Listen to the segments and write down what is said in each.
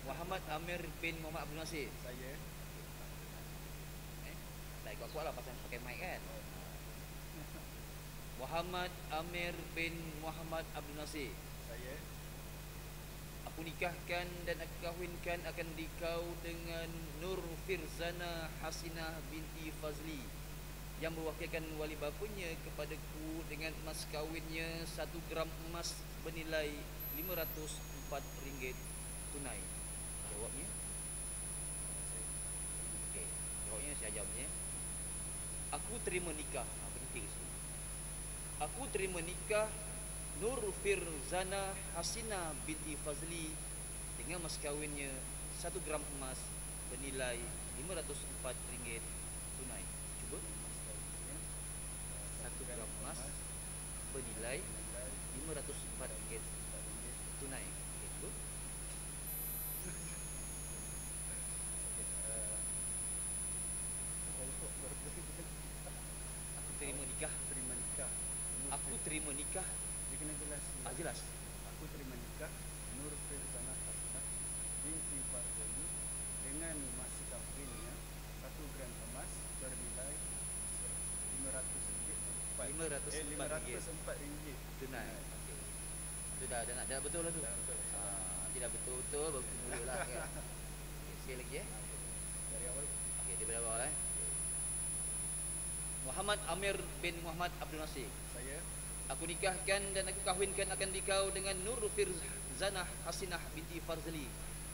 Muhammad Amir bin Muhammad Abdul Nasir. Saya. Tak ikut kuat lah pasal pakai mic kan. Muhammad Amir bin Muhammad Abdul Nasir. Saya. Aku nikahkan dan aku kahwinkan akan dikau dengan Nur Firzana Hasinah binti Fazli yang mewakilkan wali bapanya kepadaku dengan mas kawinnya 1 gram emas bernilai RM504 tunai. Jawabnya? Okey, jawabnya saya jawabnya. Aku terima nikah. Penting sini. Aku terima nikah Nur Firzana Hasinah binti Fazli dengan mas kawinnya 1 gram emas bernilai RM504 tunai. Cuba. 1 gram emas bernilai RM504 tunai. Okay, cuba. Aku terima nikah. Terima nikah. Aku terima nikah. Dia kena jelas. Jelas. Aku terima nikah Nur Firzana Hasinah binti Fazli dengan mas kawinnya 1 gram emas bernilai RM504 tunai. Okey. Itu dah betul lah tu. Nanti dah betul-betul baru mulalah kan. Okey, sekali lagi Dari awal. Okey, daripada awal Muhammad Amir bin Muhammad Abdul Nasir. Saya. Aku nikahkan dan aku kahwinkan akan dikau dengan Nur Firzanah Hasinah binti Fazli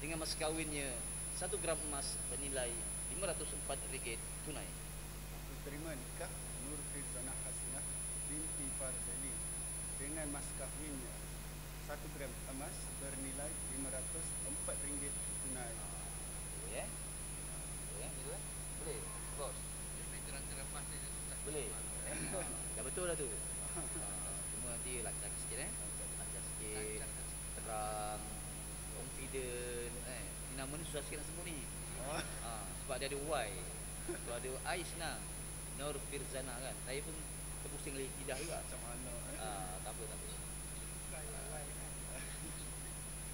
dengan mas kawinnya 1 gram emas bernilai RM504 tunai. Aku terima nikah Nur Firzana Hasinah binti Fazli dengan mas kawinnya 1 gram emas bernilai RM504 tunai. Ya. Boleh. Bos. Boleh. Dah betul dah tu. Cuma nanti lancar sikit lancar sikit, terang, confident Ni nama ni susah sikit nak sebut ni. Sebab dia ada Y. Kalau ada I senang. Nur Firzana kan. Saya pun terpusing lidah juga. Macam mana? Tak apa.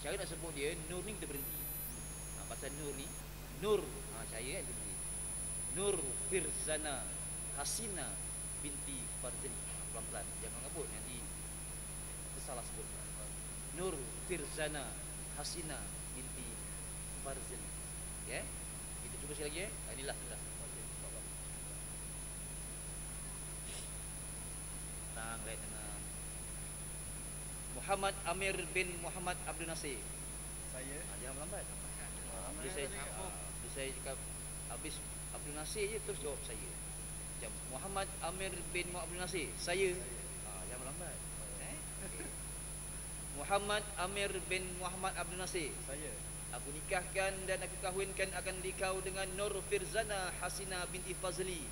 Cara nak sebut dia, Nur ni kita berhenti. Pasal Nur ni, Nur, saya kan kita berhenti. Nur Firzana Hasinah binti Fazli. Pelan-pelan, jangan ngabut nanti tersalah sebut. Nur Firzana Hasinah binti Fazli. Ya. Kita cuba sekali lagi Inilah sudah. Tenang. Muhammad Amir bin Muhammad Abdul Nasir. Saya. Jangan lambat. Bila saya cakap habis Abdul Nasir je terus jawab saya. Macam Muhammad Amir bin Muhammad Abdul Nasir. Saya. Jangan lambat. Okay. Muhammad Amir bin Muhammad Abdul Nasir. Saya. Aku nikahkan dan aku kahwinkan akan dikau dengan Nur Firzana Hasinah binti Fazli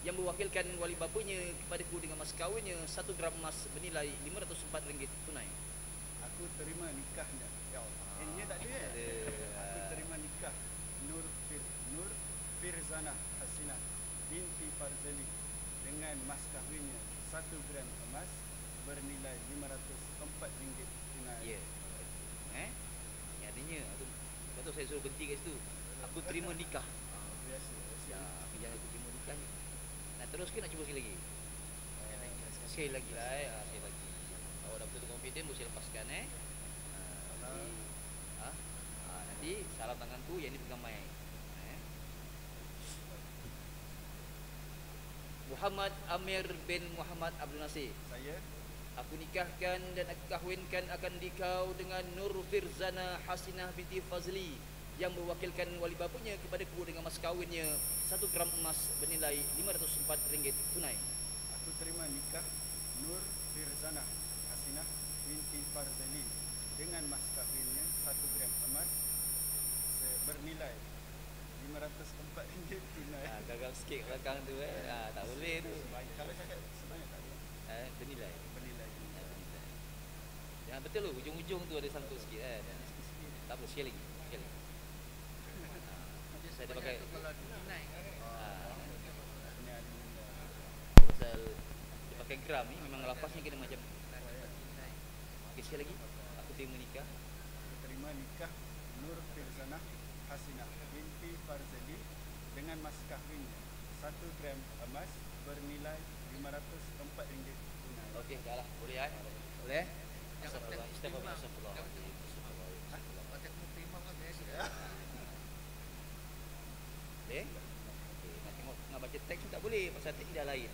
yang mewakilkan wali bapanya kepadaku dengan mas kawinnya 1 gram emas bernilai RM504 tunai. Aku terima nikahnya. Ya Allah. Ini tak ada. Aku terima nikah Nur Firzana Hasinah binti Fazli dengan mas kahwinnya 1 gram emas bernilai RM504 tunai. Ya. Yang adanya tu. Betul saya suruh berhenti kat situ. Aku terima nikah. Biasa. Jangan aku terima nikah ni. Nak terus ke nak cuba sekali lagi? Sekali lagi lah. Sekali lagi. Kalau dah betul-betul confident boleh saya lepaskan nanti salam tangan tu yang ni pegang mic. Muhammad Amir bin Muhammad Abdul Nasir. Saya. Aku nikahkan dan aku kahwinkan akan dikau dengan Nur Firzana Hasinah binti Fazli yang mewakilkan wali bapanya kepadaku dengan mas kawinnya 1 gram emas bernilai RM504 tunai. Aku terima nikah Nur Firzana Hasinah binti Fazli dengan mas kawinnya 1 gram emas bernilai RM504 tunai. Gagal sikit belakang tu tak boleh tu. Kalau cakap sebanyak tak boleh. Bernilai. Yang betul tu ujung-ujung tu ada sangkut sikit Tak apa, sekali lagi. Saya dah pakai pasal dia pakai gram ni memang lapasnya kena macam. Okey, sekali lagi. Aku terima nikah. Aku terima nikah Nur Firzanah Hasinah binti Farzali dengan mas kahwinnya 1 gram emas bernilai RM504 tunai. Okey, dah lah. Boleh kan? Boleh? Jangan Astagfirullah. Boleh? Okey, nak tengok nak baca teks pun tak boleh pasal teks dah lain.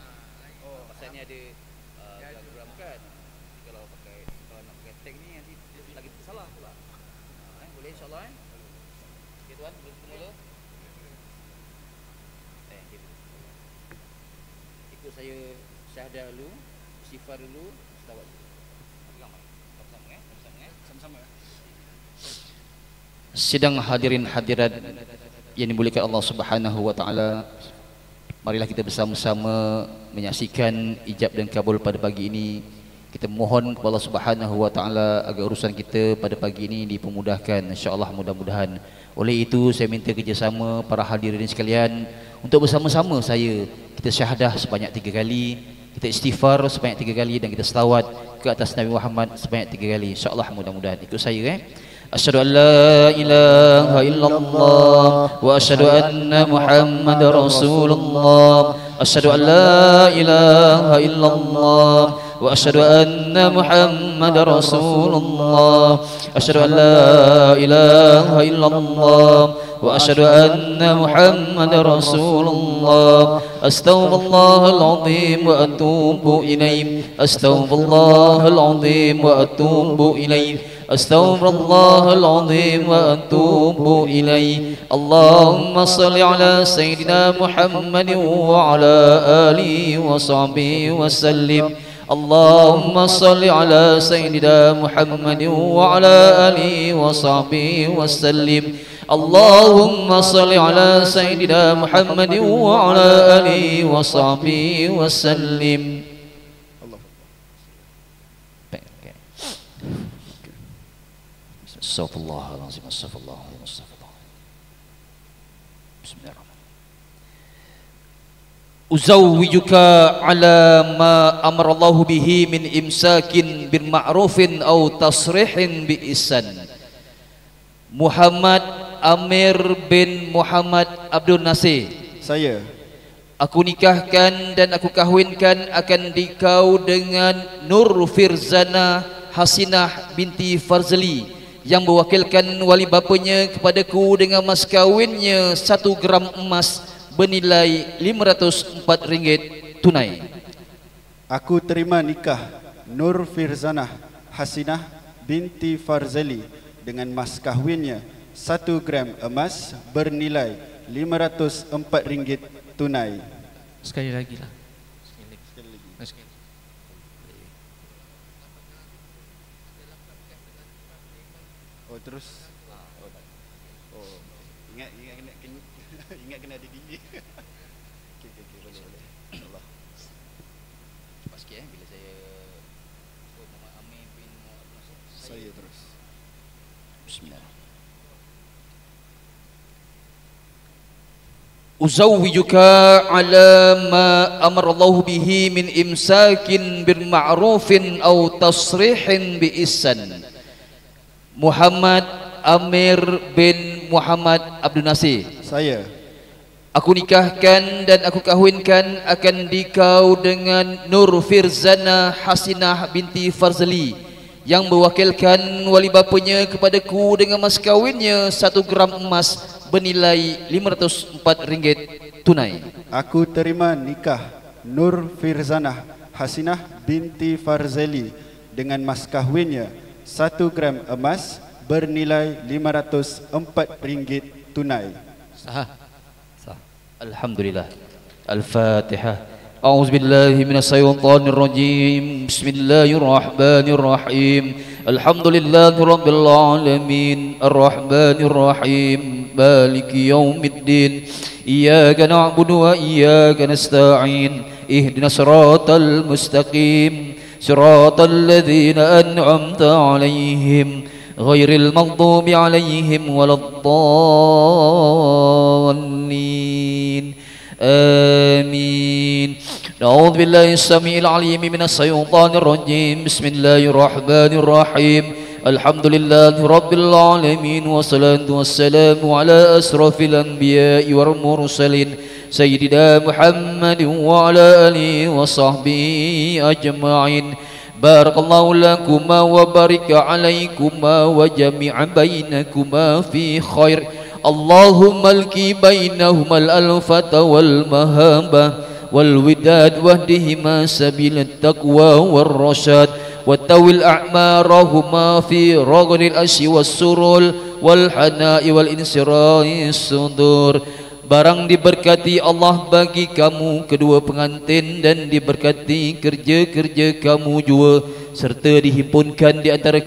Oh, Pasal ni ada program kan. Kalau nak pakai teks ni nanti lagi salah pula. Boleh insya-Allah eh? Okey tuan, boleh ketemu dulu. Ikut saya syahadah dulu, istighfar dulu, selawat dulu. Pegang mic. Sama-sama eh? sama-sama ya. Sidang hadirin hadirat yang dimuliakan Allah Subhanahu wa taala. Marilah kita bersama-sama menyaksikan ijab dan kabul pada pagi ini. Kita mohon kepada Allah Subhanahu wa taala agar urusan kita pada pagi ini dipermudahkan, insya-Allah mudah-mudahan. Oleh itu saya minta kerjasama para hadirin sekalian untuk bersama-sama saya kita syahadah sebanyak 3 kali, kita istighfar sebanyak 3 kali dan kita selawat ke atas Nabi Muhammad sebanyak 3 kali. Insya-Allah mudah-mudahan. Ikut saya Asyhadu an la ilaha illallah wa asyhadu anna Muhammadar Rasulullah. Asyhadu an la ilaha illallah wa asyhadu anna Muhammadar Rasulullah. Asyhadu an la ilaha illallah wa asyhadu anna Muhammadar Rasulullah. Astaghfirullahal azim wa atubu ilaih. Astaghfirullahal azim wa atubu ilaih. Astaghfirullahal azim wa atubu ilaih. Allahumma salli ala sayyidina Muhammadin wa ala alihi wa sahbihi wa sallim. Allahumma salli ala sayyidina Muhammadin wa ala alihi wa sahbihi wa sallim. Allahumma salli ala sayyidina Muhammadin wa ala alihi wa sahbihi wa sallim. Astaghfirullahalazim, astaghfirullahalazim, astaghfirullah. Bismillahirrahmanirrahim. Uzawwijuka ala ma amarallahu bihi min imsakin bil ma'rufin aw tasrihin bi ihsan. Muhammad Amir bin Muhammad Abdul Nasir. Saya Aku nikahkan dan aku kahwinkan akan dikau dengan Nur Firzanah Hasinah binti Farzali yang mewakilkan wali bapanya kepadaku dengan mas kawinnya 1 gram emas bernilai RM504 tunai. Aku terima nikah Nur Firzanah Hasinah binti Farzali dengan mas kahwinnya 1 gram emas bernilai RM504 tunai. Sekali lagi lah. Oh terus. Oh ingat kena ada DJ. Okey boleh. Allah. Cepat sikit bila saya Muhammad Amir bin Muhammad Nasir. Saya terus. Bismillah. Uzawwijuka ala ma amarallahu bihi min imsakin bil ma'rufin aw tasrihin bi ihsan. Muhammad Amir bin Muhammad Abdul Nasir. Saya Aku nikahkan dan aku kahwinkan akan dikau dengan Nur Firzanah Hasinah binti Farzali yang mewakilkan wali bapanya kepadaku dengan mas kawinnya 1 gram emas bernilai RM504 tunai. Aku terima nikah Nur Firzanah Hasinah binti Farzali dengan mas kahwinnya 1 gram emas bernilai RM504 tunai. Sah. Alhamdulillah. Al-Fatihah. A'udzu billahi minash shaitanir rajim. Bismillahirrahmanirrahim. Alhamdulillahirabbil alamin. Arrahmanir rahim. Maliki yaumiddin. Iyyaka na'budu wa iyyaka nasta'in. Ihdinas siratal mustaqim. Siratal ladzina an'amta 'alaihim ghairil maghdubi 'alaihim waladdallin. Amin. A'udzu billahi as-sami'il 'alim minash shaitanir rajim. Bismillahirrahmanirrahim. Alhamdulillah Rabbil Alamin. Wassalatu wassalamu ala asrafil anbiya wal mursalin Sayyidina Muhammadin wa ala alihi wa sahbihi ajma'in. Barakallahu lakuma wa barika alaikuma wa jami'a bainakuma fi khair. Allahumma alki bainahuma al-alfata wal mahabah wal widad wahdihima sabilat taqwa wal rasyad wa tawil a'marahuma fi raghnil asyi was surul wal hana'i wal insirahi sudur. Barang diberkati Allah bagi kamu kedua pengantin dan diberkati kerja-kerja kamu juga serta dihimpunkan di antara